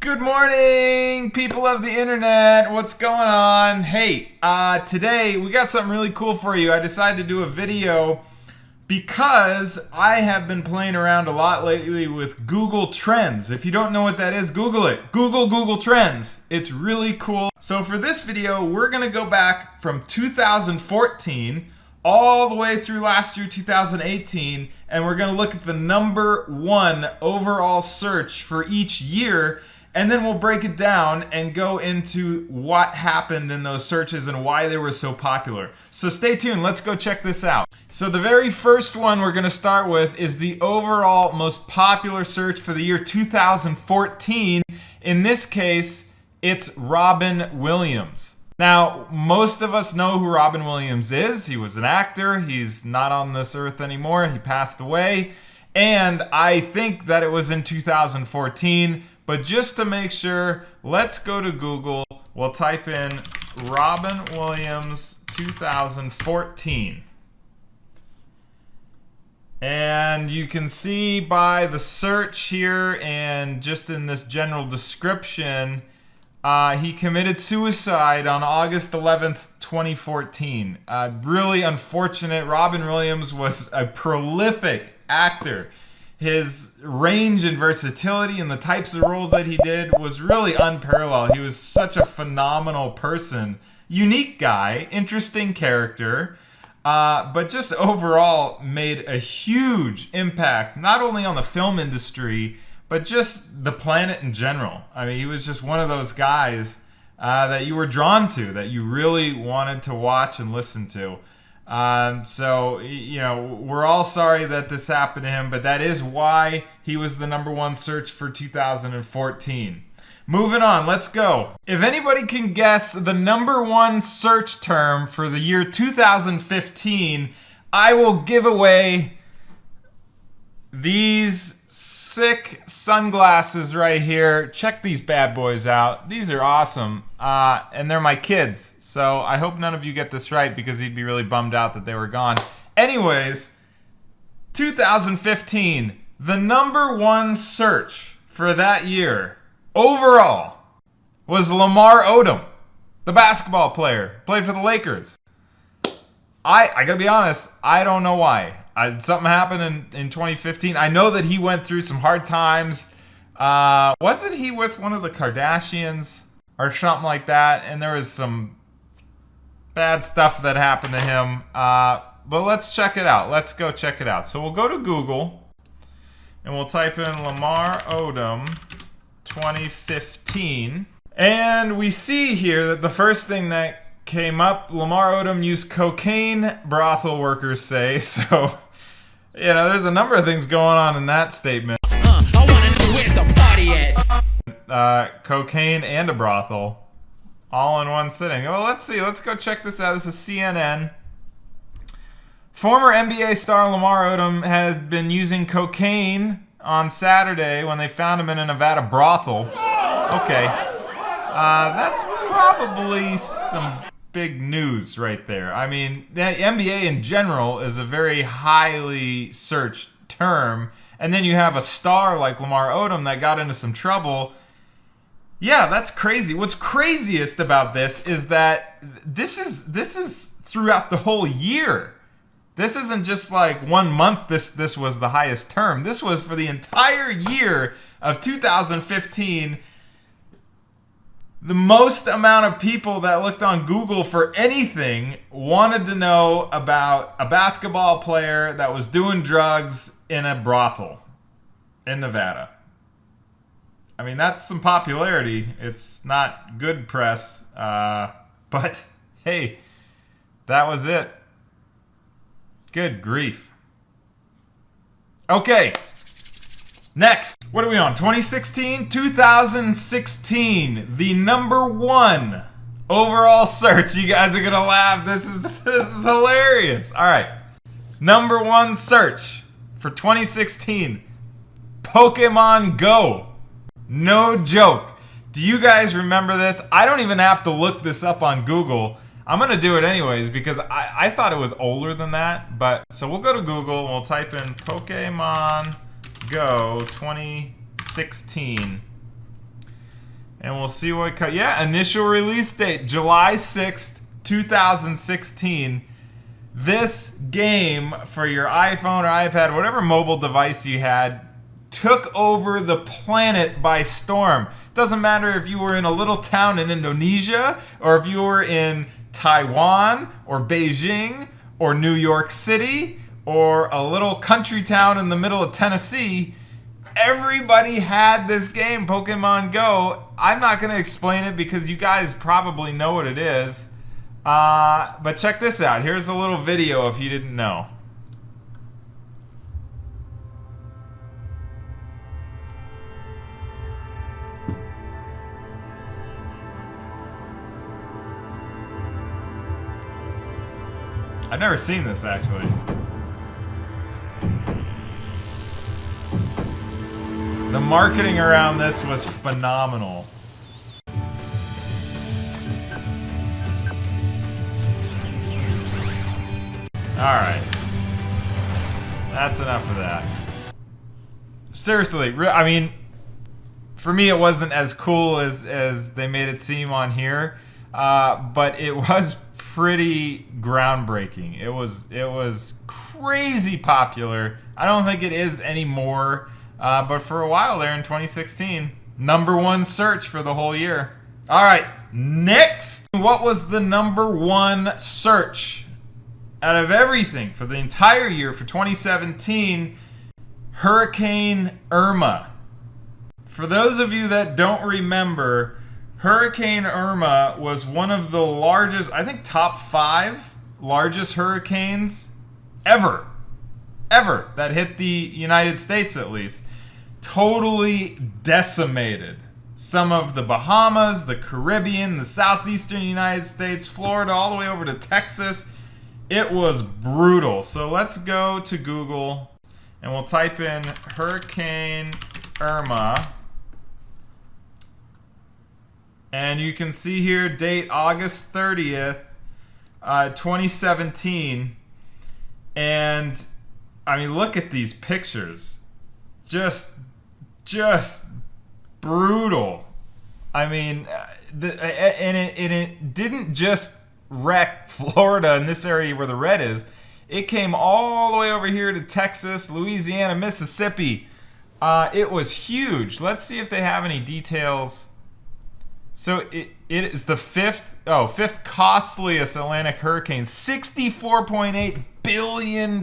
Good morning, people of the internet. What's going on? Hey, today we got something really cool for you. I decided to do a video because I have been playing around a lot lately with Google Trends. If you don't know what that is, Google it. Google Trends. It's really cool. So for this video, we're going to go back from 2014 all the way through last year, 2018, and we're going to look at the #1 overall search for each year. And then we'll break it down and go into what happened in those searches and why they were so popular. So stay tuned, let's go check this out. So the very first one we're gonna start with is the overall most popular search for the year 2014. In this case, it's Robin Williams. Now, most of us know who Robin Williams is. He was an actor, he's not on this earth anymore, he passed away. And I think that it was in 2014. But just to make sure, let's go to Google. We'll type in Robin Williams 2014. And you can see by the search here and just in this general description, he committed suicide on August 11th, 2014. Really unfortunate. Robin Williams was a prolific actor. His range and versatility and the types of roles that he did was really unparalleled. He was such a phenomenal person. Unique guy, interesting character, but just overall made a huge impact, not only on the film industry, but just the planet in general. I mean, he was just one of those guys that you were drawn to, that you really wanted to watch and listen to. So, you know, we're all sorry that this happened to him, but that is why he was the #1 search for 2014. Moving on, let's go. If anybody can guess the #1 search term for the year 2015, I will give away these sick sunglasses right here. Check these bad boys out. These are awesome. And they're my kids. So I hope none of you get this right because he'd be really bummed out that they were gone. Anyways, 2015, the #1 search for that year overall was Lamar Odom, the basketball player, played for the Lakers. I gotta be honest, I don't know why. Something happened in 2015. I know that he went through some hard times. Wasn't he with one of the Kardashians or something like that? And there was some bad stuff that happened to him. But let's check it out. Let's go check it out. So we'll go to Google and we'll type in Lamar Odom 2015. And we see here that the first thing that came up, Lamar Odom used cocaine, brothel workers say. So, you know, there's a number of things going on in that statement. I wanna know where's the party at. Cocaine and a brothel, all in one sitting. Well, let's see. Let's go check this out. This is CNN. Former NBA star Lamar Odom has been using cocaine on Saturday when they found him in a Nevada brothel. Okay. That's probably some big news right there. I mean, the NBA in general is a very highly searched term, and then you have a star like Lamar Odom that got into some trouble. Yeah, that's crazy. What's craziest about this is that this is throughout the whole year. This isn't just like 1 month this was the highest term. This was for the entire year of 2015. The most amount of people that looked on Google for anything wanted to know about a basketball player that was doing drugs in a brothel in Nevada. I mean, that's some popularity. It's not good press, but hey, that was it. Good grief. Okay. Next, what are we on? 2016? 2016, the #1 overall search. You guys are gonna laugh. This is hilarious. All right, #1 search for 2016, Pokemon Go. No joke. Do you guys remember this? I don't even have to look this up on Google. I'm gonna do it anyways because I thought it was older than that. But so we'll go to Google and we'll type in Pokemon Go 2016. And we'll see what... Yeah, initial release date, July 6th, 2016. This game for your iPhone or iPad, whatever mobile device you had, took over the planet by storm. Doesn't matter if you were in a little town in Indonesia, or if you were in Taiwan, or Beijing, or New York City, or a little country town in the middle of Tennessee. Everybody had this game, Pokemon Go. I'm not going to explain it because you guys probably know what it is. But check this out. Here's a little video if you didn't know. I've never seen this, actually. The marketing around this was phenomenal. Alright. That's enough of that. Seriously, I mean, for me it wasn't as cool as they made it seem on here, but it was pretty groundbreaking. It was crazy popular. I don't think it is anymore, but for a while there in 2016, #1 search for the whole year. Alright, next! What was the #1 search? Out of everything for the entire year for 2017, Hurricane Irma. For those of you that don't remember, Hurricane Irma was one of the largest, I think top 5 largest hurricanes ever that hit the United States, at least. Totally decimated some of the Bahamas, the Caribbean, the southeastern United States, Florida, all the way over to Texas. It was brutal. So let's go to Google and we'll type in Hurricane Irma. And you can see here, date August 30th, 2017. And I mean, look at these pictures. Just brutal. I mean, it didn't just wreck Florida in this area where the red is. It came all the way over here to Texas, Louisiana, Mississippi. It was huge. Let's see if they have any details. So it is the fifth costliest Atlantic hurricane, $64.8 billion.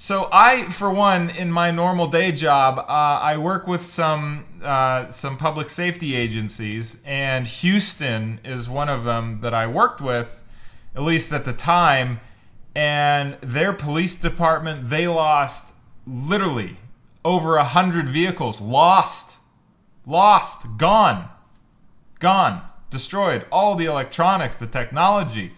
So I, for one, in my normal day job, I work with some public safety agencies, and Houston is one of them that I worked with, at least at the time, and their police department, they lost literally over 100 vehicles. Lost, gone, destroyed. All the electronics, the technology.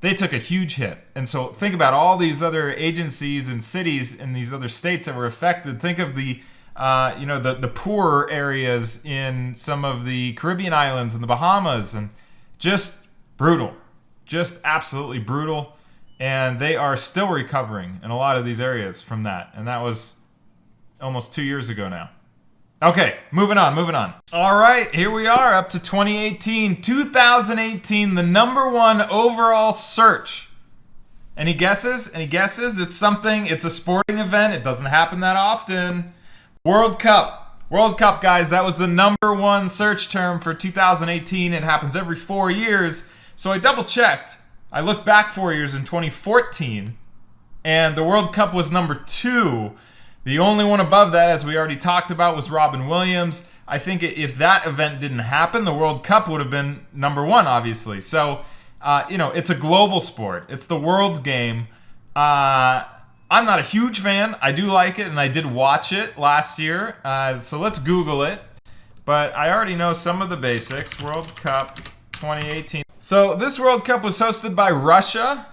They took a huge hit. And so think about all these other agencies and cities in these other states that were affected. Think of the poorer areas in some of the Caribbean islands and the Bahamas, and just brutal. Just absolutely brutal. And they are still recovering in a lot of these areas from that. And that was almost 2 years ago now. Okay, moving on. All right, here we are up to 2018. 2018, the #1 overall search. Any guesses? It's a sporting event. It doesn't happen that often. World Cup, guys. That was the #1 search term for 2018. It happens every 4 years. So I double checked. I looked back 4 years in 2014, and the World Cup was #2. The only one above that, as we already talked about, was Robin Williams. I think if that event didn't happen, the World Cup would have been #1, obviously. So, it's a global sport. It's the world's game. I'm not a huge fan. I do like it, and I did watch it last year. So let's Google it. But I already know some of the basics. World Cup 2018. So this World Cup was hosted by Russia.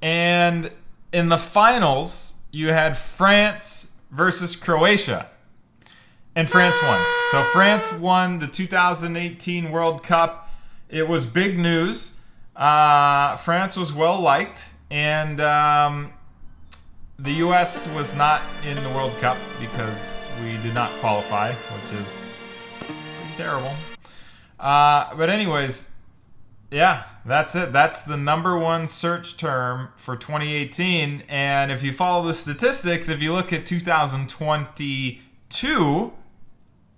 And in the finals, you had France versus Croatia, and France won. So France won the 2018 World Cup. It was big news. France was well liked, and the US was not in the World Cup because we did not qualify, which is Pretty terrible. But anyways, yeah, that's it. That's the number one search term for 2018. And if you follow the statistics, if you look at 2022,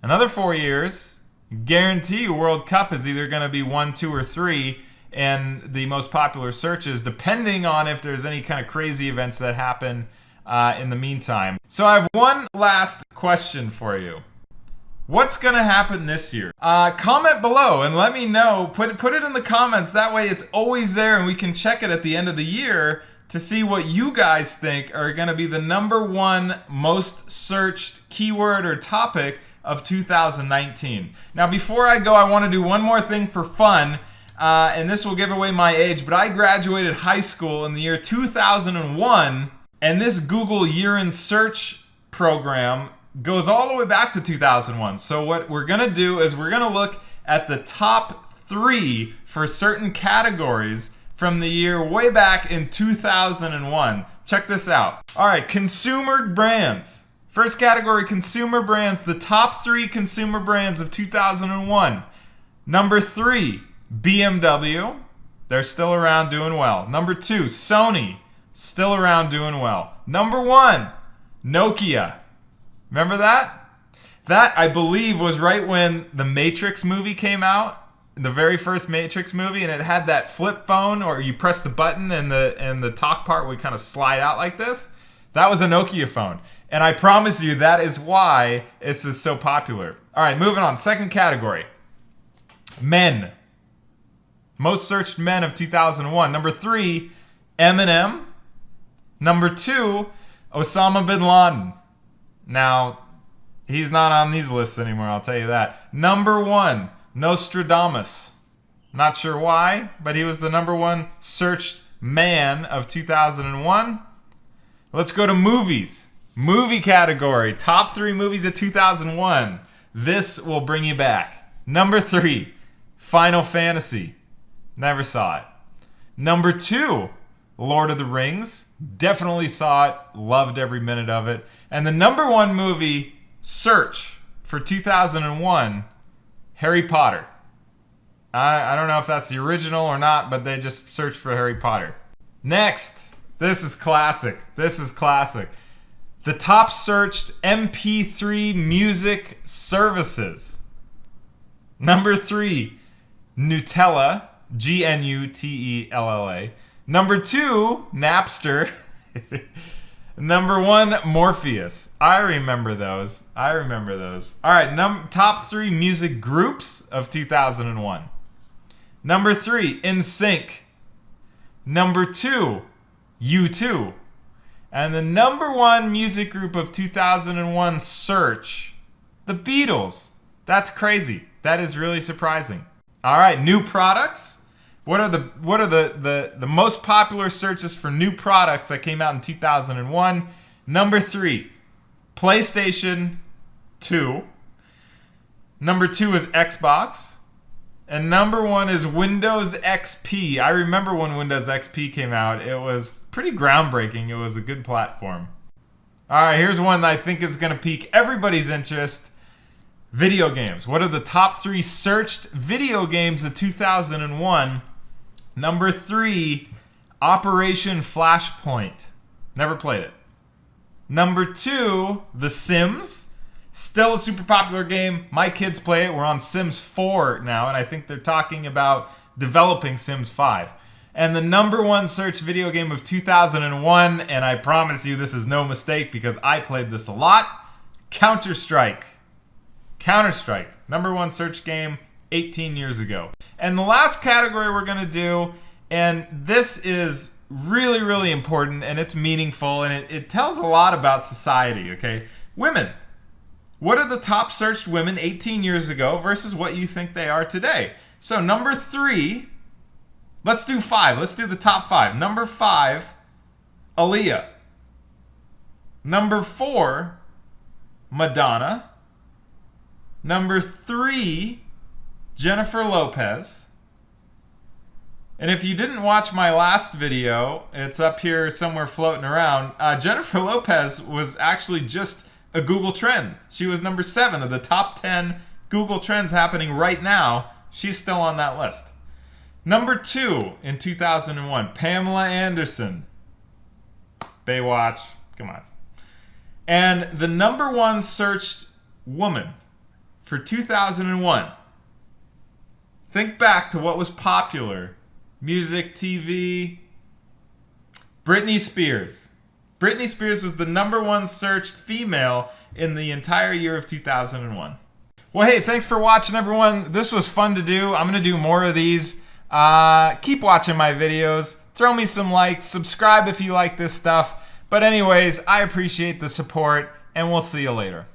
another 4 years, guarantee you World Cup is either going to be 1, 2, or 3 in the most popular searches, depending on if there's any kind of crazy events that happen in the meantime. So I have one last question for you. What's going to happen this year? Comment below and let me know. Put it in the comments. That way it's always there and we can check it at the end of the year to see what you guys think are going to be the number one most searched keyword or topic of 2019. Now, before I go, I want to do one more thing for fun, and this will give away my age, but I graduated high school in the year 2001, and this Google Year in Search program goes all the way back to 2001. So what we're going to do is we're going to look at the top 3 for certain categories from the year way back in 2001. Check this out. All right, consumer brands. First category, consumer brands. The top 3 consumer brands of 2001. Number 3, BMW. They're still around doing well. Number 2, Sony. Still around doing well. Number 1, Nokia. Remember that? That, I believe, was right when the Matrix movie came out, the very first Matrix movie, and it had that flip phone, or you press the button and the talk part would kind of slide out like this. That was a Nokia phone. And I promise you that is why it's just so popular. All right, moving on. Second category. Men. Most searched men of 2001. Number 3, Eminem. Number 2, Osama bin Laden. Now, he's not on these lists anymore, I'll tell you that. Number 1, Nostradamus. Not sure why, but he was the number 1 searched man of 2001. Let's go to movies. Movie category. Top 3 movies of 2001. This will bring you back. Number 3, Final Fantasy. Never saw it. Number 2, Lord of the Rings. Definitely saw it. Loved every minute of it. And the number 1 movie search for 2001, Harry Potter. I don't know if that's the original or not, but they just searched for Harry Potter. Next, this is classic. The top searched MP3 music services. Number 3, Nutella, Gnutella. Number 2, Napster. Number 1, Morpheus. I remember those. All right, top 3 music groups of 2001. Number 3, NSYNC. Number 2, U2. And the number 1 music group of 2001 search, the Beatles. That's crazy. That is really surprising. All right, new products. What are the most popular searches for new products that came out in 2001? Number 3, PlayStation 2. Number 2 is Xbox. And number 1 is Windows XP. I remember when Windows XP came out. It was pretty groundbreaking. It was a good platform. All right, here's one that I think is going to pique everybody's interest. Video games. What are the top 3 searched video games of 2001? Number 3, Operation Flashpoint. Never played it. Number 2, The Sims. Still a super popular game. My kids play it. We're on Sims 4 now, and I think they're talking about developing Sims 5. And the number 1 search video game of 2001, and I promise you this is no mistake because I played this a lot, Counter-Strike. Number 1 search game 18 years ago. And the last category we're going to do, and this is really, really important, and it's meaningful, and it tells a lot about society, okay? Women. What are the top searched women 18 years ago versus what you think they are today? So number 3, let's do 5. Let's do the top 5. Number 5, Aaliyah. Number 4, Madonna. Number 3, Jennifer Lopez. And if you didn't watch my last video, it's up here somewhere floating around. Jennifer Lopez was actually just a Google trend. She was number 7 of the top 10 Google Trends happening right now, she's still on that list. Number 2 in 2001, Pamela Anderson. Baywatch, come on. And the number 1 searched woman for 2001. Think back to what was popular. Music, TV. Britney Spears. Britney Spears was the number 1 searched female in the entire year of 2001. Well, hey, thanks for watching, everyone. This was fun to do. I'm going to do more of these. Keep watching my videos. Throw me some likes. Subscribe if you like this stuff. But anyways, I appreciate the support, and we'll see you later.